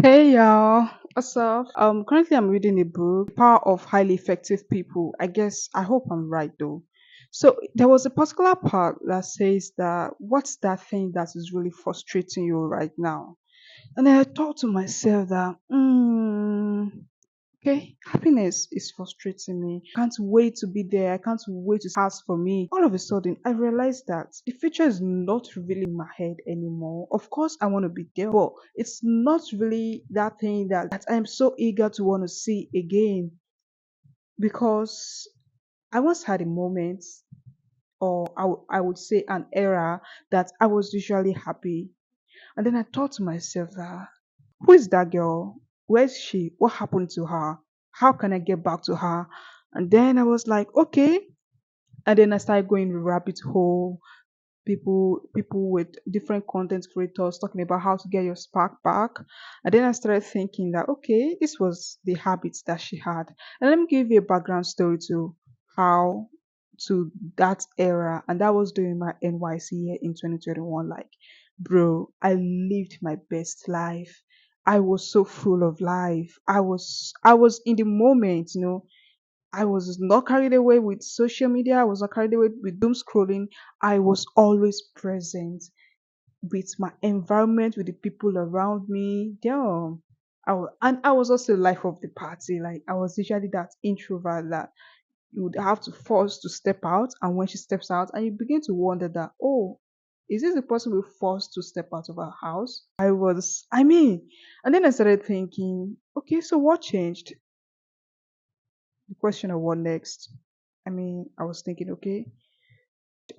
Hey y'all, what's up? Currently I'm reading a book, Power of Highly Effective People. I guess I hope I'm right though. So there was a particular part that says that what's that thing that is really frustrating you right now? And I thought to myself that okay, happiness is frustrating me. Can't wait to be there. I can't wait to pass for me. All of a sudden, I realized that the future is not really in my head anymore. Of course, I want to be there, but it's not really that thing that I'm so eager to want to see again because I once had a moment, or I would say an era, that I was usually happy. And then I thought to myself that who is that girl? Where's she? What happened to her? How can I get back to her? And then I was like, okay. And then I started going rabbit hole. People with different content creators talking about how to get your spark back. And then I started thinking that okay, this was the habits that she had. And let me give you a background story to how to that era. And that was during my NYC year in 2021. Like, bro, I lived my best life. I was so full of life. I was in the moment, I was not carried away with social media. I was not carried away with doom scrolling. I was always present with my environment, with the people around me. Damn. And I was also the life of the party. Like I was usually that introvert that you would have to force to step out. And when she steps out, and you begin to wonder that, oh, is this the person we forced to step out of our house? And then I started thinking, okay, so what changed? The question of what next? I was thinking, okay,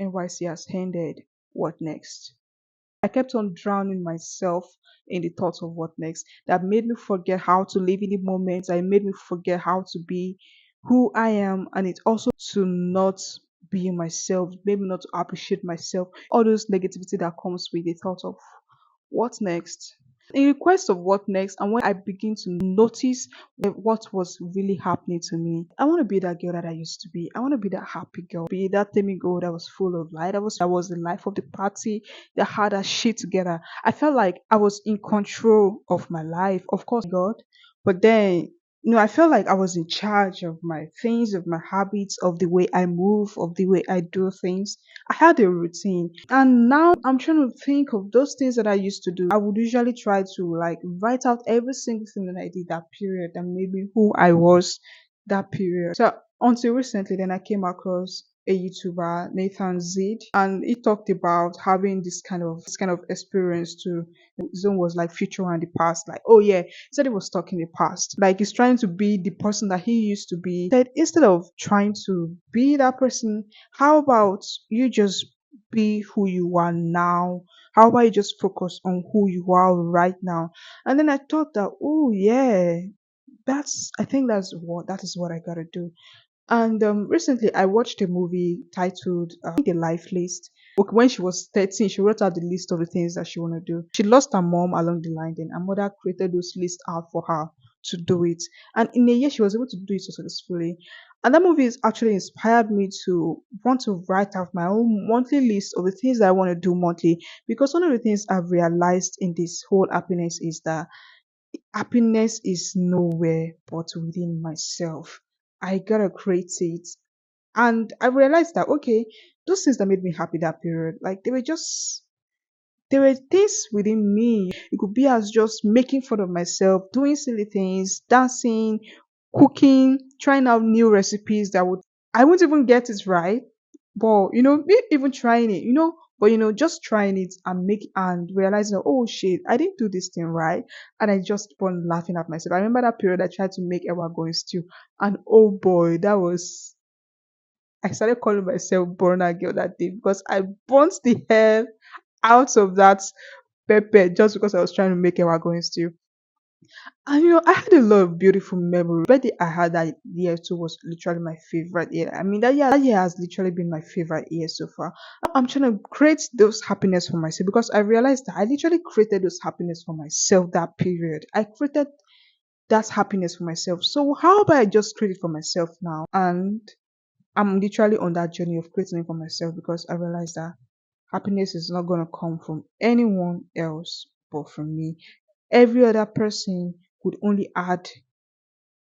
NYC has ended. What next? I kept on drowning myself in the thoughts of what next. That made me forget how to live in the moment. I made me forget how to be who I am, and it also to not be myself, maybe not to appreciate myself. All those negativity that comes with the thought of what next? In quest of what next, and when I begin to notice what was really happening to me, I want to be that girl that I used to be. I want to be that happy girl, be that timid girl that was full of light. I was the life of the party, that had her shit together. I felt like I was in control of my life, of course, God. But then, I felt like I was in charge of my things, of my habits, of the way I move, of the way I do things. I had a routine. And now I'm trying to think of those things that I used to do. I would usually try to like write out every single thing that I did that period and maybe who I was that period. So until recently, then I came across a YouTuber, Nathan Zid, and he talked about having this kind of experience too. His own was like future and the past. Like, oh yeah, he said he was stuck in the past. Like he's trying to be the person that he used to be. He said instead of trying to be that person, how about you just be who you are now? How about you just focus on who you are right now? And then I thought that, oh yeah, I think that is what I gotta do. And recently, I watched a movie titled The Life List. Okay, when she was 13, she wrote out the list of the things that she want to do. She lost her mom along the line, then her mother created those lists out for her to do it. And in a year, she was able to do it successfully. And that movie has actually inspired me to want to write out my own monthly list of the things that I want to do monthly. Because one of the things I've realized in this whole happiness is that happiness is nowhere but within myself. I gotta create it. And I realized that okay, those things that made me happy that period, like there were things within me. It could be as just making fun of myself, doing silly things, dancing, cooking, trying out new recipes that would I won't even get it right. But me even trying it, but just trying it and realizing, oh shit, I didn't do this thing right. And I just keep on laughing at myself. I remember that period I tried to make ever going stew. And oh boy, I started calling myself burner girl that day because I burnt the hell out of that pepper just because I was trying to make ever going stew. And I had a lot of beautiful memories. Birthday I had that year too was literally my favorite year. I mean that year has literally been my favorite year so far. I'm trying to create those happiness for myself because I realized that I literally created those happiness for myself that period. I created that happiness for myself. So how about I just create it for myself now? And I'm literally on that journey of creating it for myself because I realized that happiness is not gonna come from anyone else but from me. Every other person could only add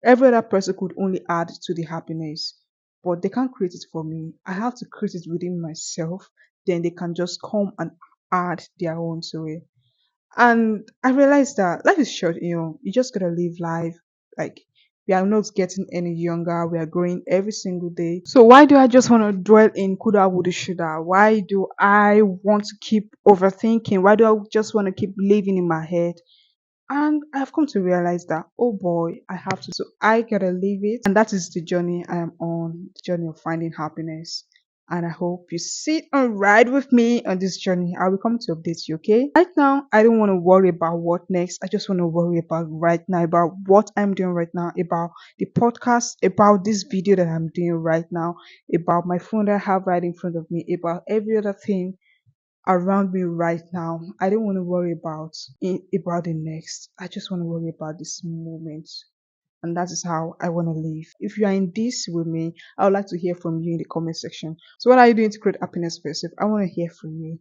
every other person could only add to the happiness, but they can't create it for me. I have to create it within myself. Then they can just come and add their own to it. And I realized that life is short, you just gotta live life. Like, we are not getting any younger, we are growing every single day. So why do I just want to dwell in coulda, woulda, shoulda? Why do I want to keep overthinking? Why do I just want to keep living in my head? And I've come to realize that, oh boy, I have to. So I gotta leave it. And that is the journey I am on, the journey of finding happiness. And I hope you sit and ride with me on this journey. I will come to update you, okay? Right now, I don't want to worry about what next. I just want to worry about right now, about what I'm doing right now, about the podcast, about this video that I'm doing right now, about my phone that I have right in front of me, about every other thing around me right now. I don't want to worry about the next. I just want to worry about this moment. And that is how I want to live. If you are in this with me, I would like to hear from you in the comment section. So what are you doing to create happiness for yourself? I want to hear from you.